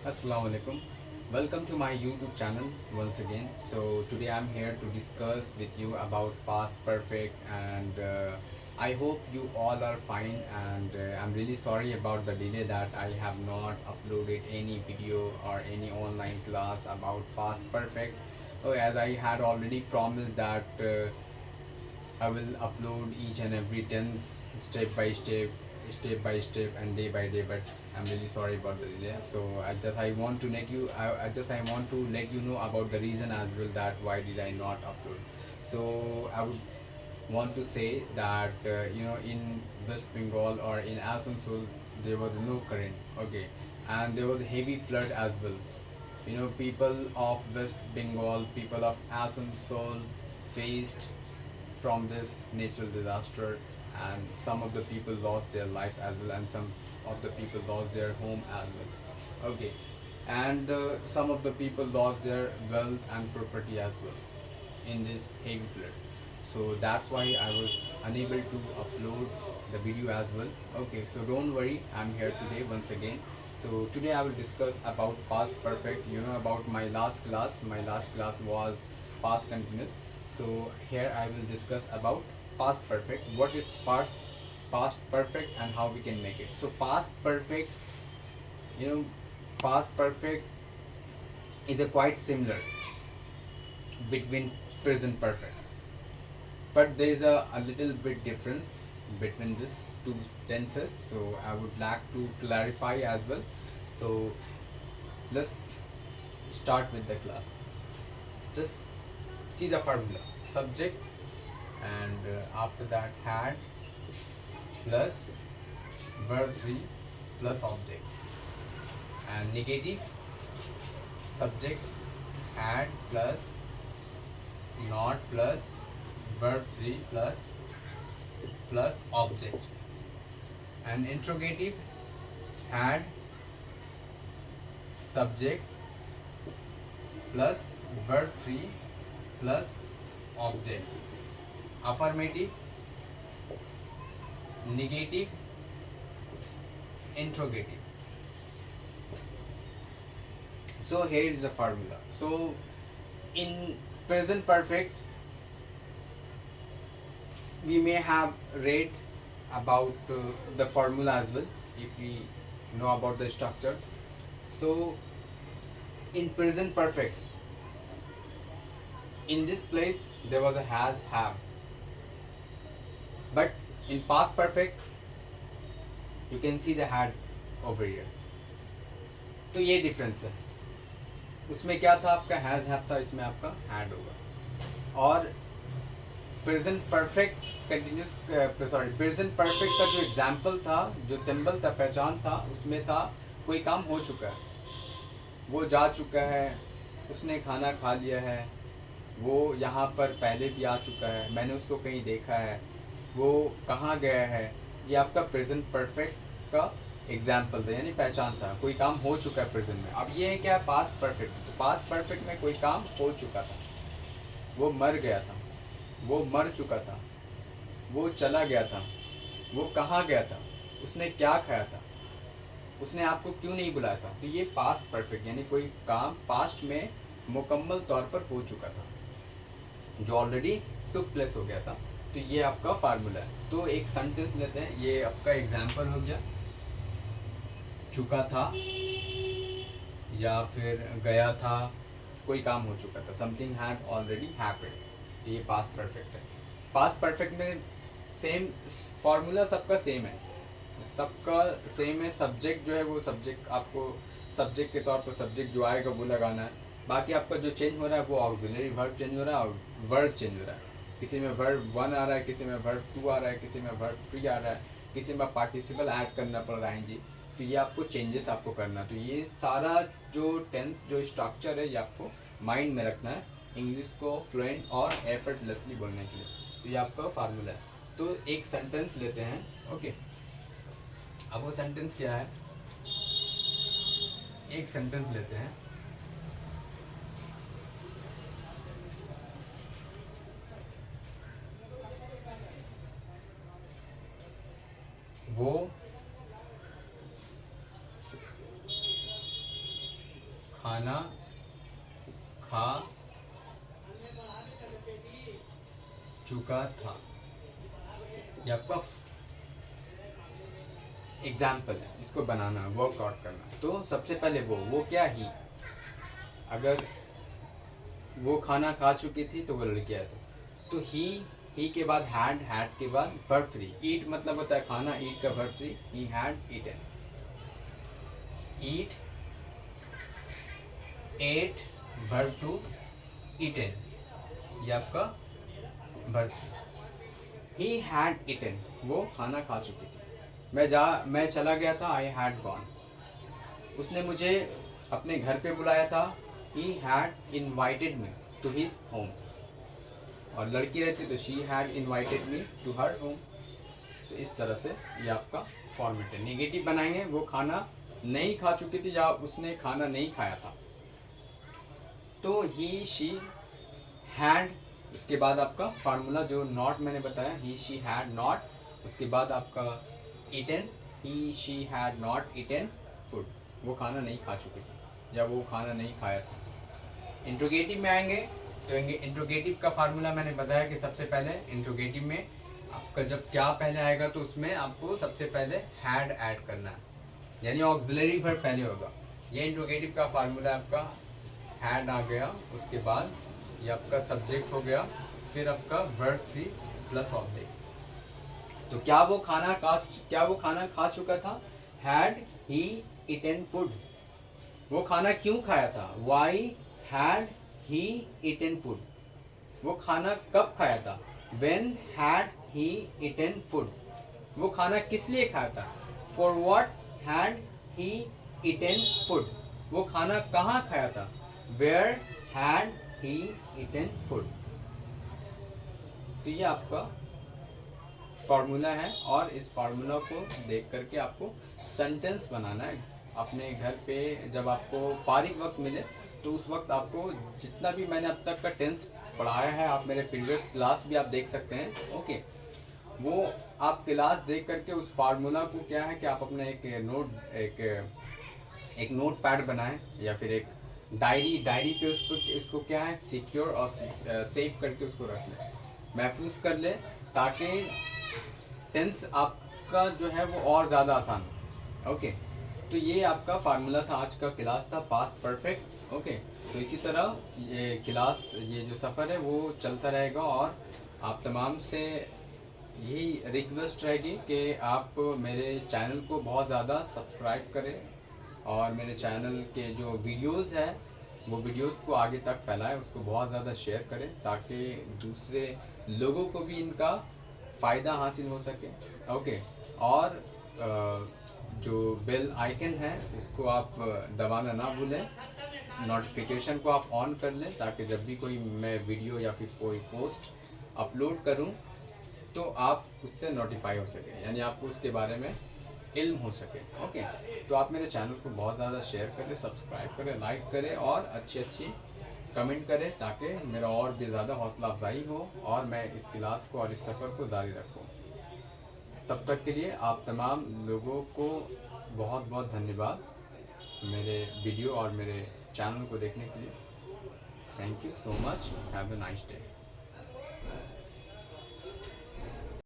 Assalamu alaikum. Welcome to my YouTube channel once again. So today I'm here to discuss with you about past perfect and I hope you all are fine and I'm really sorry about the delay that I have not uploaded any video or any online class about past perfect. Oh, as I had already promised that I will upload each and every tense step by step, and day by day. But I'm really sorry about the delay. So I want to let you. I want to let you know about the reason as well that why did I not upload. So I would want to say that in West Bengal or in Asansol there was no current. Okay, and there was heavy flood as well. People of West Bengal, people of Asansol faced from this natural disaster, and some of the people lost their life as well, and some of the people lost their home as well. Okay, and some of the people lost their wealth and property as well in this heavy flood. So that's why I was unable to upload the video as well. Okay, so don't worry, I'm here today once again. So today I will discuss about past perfect. About my last class. My last class was past continuous. So here I will discuss about past perfect. What is past perfect and how we can make it. So you know, past perfect is a quite similar between present perfect, but there is a little bit difference between these two tenses. So I would like to clarify as well. So let's start with the class. Just see the formula: subject, and after that had plus verb 3 plus object, and negative subject had plus not plus verb 3 plus object, and interrogative had subject plus verb 3 plus object, affirmative negative interrogative. So here is the formula. So in present perfect we may have read about the formula as well if we know about the structure. So in present perfect, in this place there was a has have, but in past perfect you can see the had over here. तो ये difference है. उसमें क्या था, आपका has have था, इसमें आपका हैड होगा. और present perfect continuous present perfect का जो एग्जाम्पल था, जो सिंबल था, पहचान था, उसमें था कोई काम हो चुका है, वो जा चुका है, उसने खाना खा लिया है, वो यहाँ पर पहले भी आ चुका है, मैंने उसको कहीं देखा है, वो कहाँ गया है. ये आपका प्रेजेंट परफेक्ट का एग्जाम्पल था, यानी पहचान था, कोई काम हो चुका है प्रेजेंट में. अब ये है क्या, पास्ट परफेक्ट. तो पास्ट परफेक्ट में कोई काम हो चुका था, वो मर गया था, वो मर चुका था, वो चला गया था, वो कहाँ गया था, उसने क्या खाया था, उसने आपको क्यों नहीं बुलाया था. तो ये पास्ट परफेक्ट, यानी कोई काम पास्ट में मुकम्मल तौर पर हो चुका था, जो ऑलरेडी टुक प्लेस हो गया था. तो ये आपका फार्मूला है. तो एक सेंटेंस लेते हैं, ये आपका एग्जाम्पल हो गया, चुका था या फिर गया था, कोई काम हो चुका था, समथिंग हैड ऑलरेडी हैपेंड. तो ये पास्ट परफेक्ट है. पास्ट परफेक्ट में सेम फार्मूला, सबका सेम है, सबका सेम है. सब्जेक्ट जो है वो सब्जेक्ट, आपको सब्जेक्ट के तौर पर सब्जेक्ट जो आएगा वो लगाना है. बाकी आपका जो चेंज हो रहा है वो ऑक्सिलरी वर्ब चेंज हो रहा है और वर्ब चेंज हो रहा है. किसी में वर्ब 1 आ रहा है, किसी में वर्ब 2 आ रहा है, किसी में वर्ब 3 आ रहा है, किसी में पार्टिसिपल ऐड करना पड़ रहा है जी. तो ये आपको चेंजेस आपको करना. तो ये सारा जो टेंस जो स्ट्रक्चर है ये आपको माइंड में रखना है इंग्लिश को फ्लुएंट और एफर्टलेसली बोलने के लिए. तो ये आपका फार्मूला है. तो एक सेंटेंस लेते हैं. ओके, अब वो सेंटेंस क्या है, एक सेंटेंस लेते हैं. वो खाना खा चुका था। ये आपका एग्जाम्पल है, इसको बनाना, वर्कआउट करना। तो सबसे पहले वो क्या ही, अगर वो खाना खा चुकी थी तो वो लड़कियाँ तो ही के बाद हैड के बाद वर्ब 3। ईट मतलब होता है खाना, ईट का verb 3, he had eaten. Eat, ate, verb 2, eaten, ये आपका वर्ब 3। ही हैड ईटन, वो खाना खा चुकी थी। मैं चला गया था, आई हैड गॉन। उसने मुझे अपने घर पे बुलाया था, he had invited me to his home. और लड़की रहती तो she had invited me to her home. तो इस तरह से ये आपका फॉर्मेट है। नेगेटिव बनाएंगे, वो खाना नहीं खा चुकी थी या उसने खाना नहीं खाया था। तो ही शी हैड, उसके बाद आपका फार्मूला जो नॉट मैंने बताया, ही शी हैड नॉट, उसके बाद आपका eaten, he she had not eaten food, वो खाना नहीं खा चुकी थी या वो खाना नहीं खाया था। इंट्रोगेटिव में आएंगे तो इंट्रोगेटिव का फार्मूला मैंने बताया कि सबसे पहले इंट्रोगेटिव में आपका जब क्या पहले आएगा तो उसमें आपको सबसे पहले हैड ऐड करना है, यानी ऑक्सिलरी वर्ब पहले होगा। ये इंट्रोगेटिव का फार्मूला आपका हैड आ गया, उसके बाद ये आपका सब्जेक्ट हो गया, फिर आपका वर्ब 3 प्लस ऑब्जेक्ट। तो क्या वो खाना खा चुका था? हैड ही ईटन फूड, वो खाना क्यों खाया था? Why had he eaten food, वो खाना कब खाया था? When had he eaten food, वो खाना किस लिए खाया था? For what had he eaten food, वो खाना कहाँ खाया था? Where had he eaten food. तो ये आपका फार्मूला है और इस फार्मूला को देख करके आपको सेंटेंस बनाना है। अपने घर पे जब आपको फारिग वक्त मिले तो उस वक्त आपको जितना भी मैंने अब तक का टेंस पढ़ाया है, आप मेरे प्रीवियस क्लास भी आप देख सकते हैं, ओके। वो आप क्लास देख करके उस फार्मूला को क्या है कि आप अपना एक नोट पैड बनाएं या फिर एक डायरी पे इसको क्या है सिक्योर और सेव करके उसको रख लें, महफूज कर लें, ताकि टेंस आपका जो है वो और ज़्यादा आसान हो, ओके। तो ये आपका फार्मूला था, आज का क्लास था पास्ट परफेक्ट, ओके। तो इसी तरह ये क्लास, ये जो सफ़र है वो चलता रहेगा और आप तमाम से यही रिक्वेस्ट रहेगी कि आप मेरे चैनल को बहुत ज़्यादा सब्सक्राइब करें और मेरे चैनल के जो वीडियोस हैं वो वीडियोस को आगे तक फैलाएं, उसको बहुत ज़्यादा शेयर करें ताकि दूसरे लोगों को भी इनका फ़ायदा हासिल हो सके, ओके। और जो बेल आइकन है उसको आप दबाना ना भूलें, नोटिफिकेशन को आप ऑन कर लें ताकि जब भी कोई मैं वीडियो या फिर कोई पोस्ट अपलोड करूं तो आप उससे नोटिफाई हो सके, यानी आपको उसके बारे में इल्म हो सके, ओके। तो आप मेरे चैनल को बहुत ज़्यादा शेयर करें, सब्सक्राइब करें, लाइक करें और अच्छी कमेंट करें ताकि मेरा और भी ज़्यादा हौसला अफजाई हो और मैं इस क्लास को और इस सफ़र को जारी रखूँ। तब तक के लिए आप तमाम लोगों को बहुत बहुत धन्यवाद मेरे वीडियो और मेरे चैनल को देखने के लिए। Thank you so much, have a nice day.